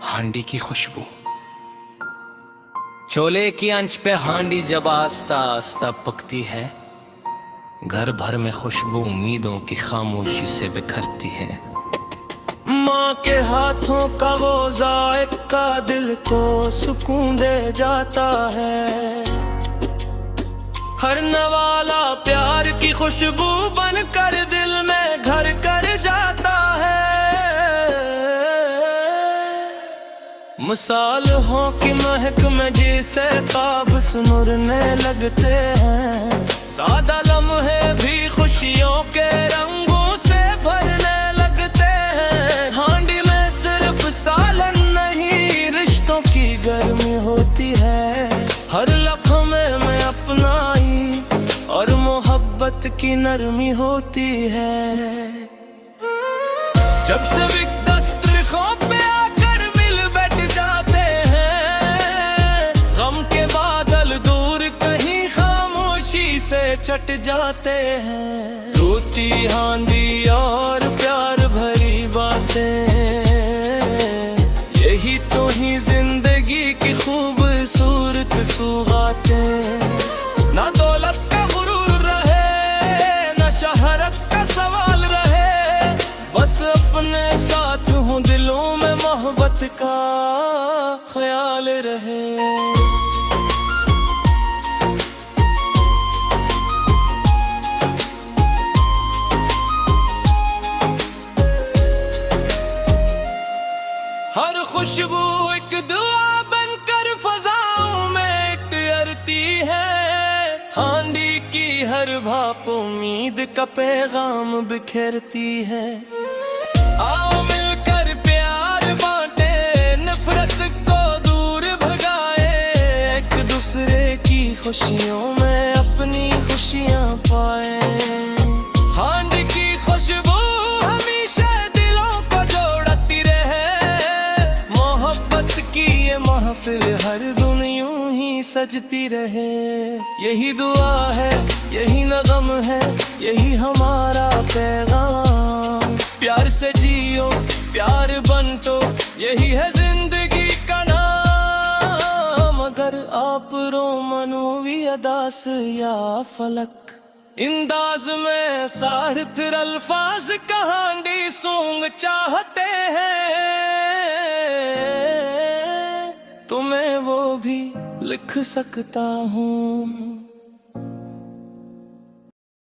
हांडी की खुशबू। चोले की आंच पे हांडी जब आस्ता आस्ता पकती है, घर भर में खुशबू उम्मीदों की खामोशी से बिखरती है। माँ के हाथों का वो जायका दिल को सुकून दे जाता है। हर नवाला प्यार की खुशबू बनकर दिल में घर कर जाता है। मिसाल हो कि महक में जिसे ख्वाब सुनरने लगते हैं। सादा लम्हे भी खुशियों के रंगों से भरने लगते हैं। हांडी में सिर्फ सालन नहीं, रिश्तों की गर्मी होती है। हर लम्हे में अपनाई और मोहब्बत की नरमी होती है। जब से दस्तरखां पे आकर मिल बैठ जाते हैं, गम के बादल दूर कहीं खामोशी से चट जाते हैं। रोती हांडी और प्यार भरी बातें, यही तो ही जिंदगी की खूबसूरत सौगातें। ना दौलत का गुरूर रहे, ना शहरत का सवाल रहे, बस अपने साथ हूँ दिलों में मोहब्बत का ख्याल रहे। हर खुशबू एक दुआ बनकर फजाओं में उतरती है। हांडी की हर भाप उम्मीद का पैगाम बिखेरती है। आओ मिलकर प्यार बांटे, नफरत को दूर भगाए, एक दूसरे की खुशियों में अपनी खुशियां पाए। हांडी की खुशबू हमेशा दिलों को जोड़ती रहे। मोहब्बत की ये महफिल हर दिन यूं ही सजती रहे। यही दुआ है, यही नगम है, यही हमारा पैगाम। प्यार से जियो, प्यार बंटो, यही है जिंदगी का नाम। अगर आप रोमनवी अदास या फलक इंदाज में सारथ अल्फाज कहानी सूंग चाहते हैं, तुम्हें वो भी लिख सकता हूँ।